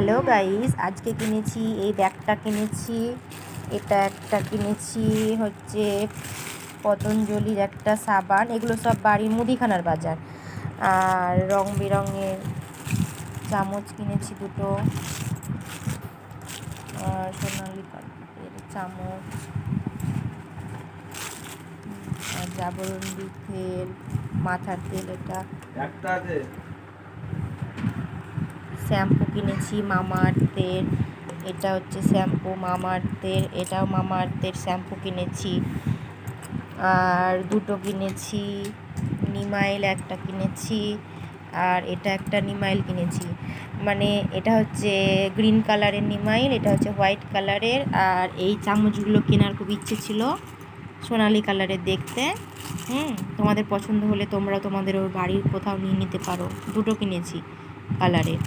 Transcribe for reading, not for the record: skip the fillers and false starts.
Hello guys, আজকে কিনেছি এই ব্যাগটা কিনেছি, এটা একটা কিনেছি হচ্ছে পতঞ্জলির একটা সাবান। এগুলো সব বাড়ির মুদিখানার বাজার। আর রং বেরঙের চামচ কিনেছি দুটো, সোনালি কাঠের চামচ, আর জাবরন্দি তেল, মাথার তেল, এটা শ্যাম্পু কিনেছি মামাআর্থের, এটা হচ্ছে শ্যাম্পু মামাআর্থের, এটাও মামাআর্থের শ্যাম্পু কিনেছি। আর দুটো কিনেছি নিমাইল, একটা কিনেছি, আর এটা একটা নিমাইল কিনেছি। মানে এটা হচ্ছে গ্রিন কালারের নিমাইল, এটা হচ্ছে হোয়াইট কালারের। আর এই চামচগুলো কেনার খুব ইচ্ছে ছিল, সোনালি কালারের দেখতে। তোমাদের পছন্দ হলে তোমরা তোমাদের ওর বাড়ির কোথাও নিয়ে নিতে পারো। দুটো কিনেছি কালারের।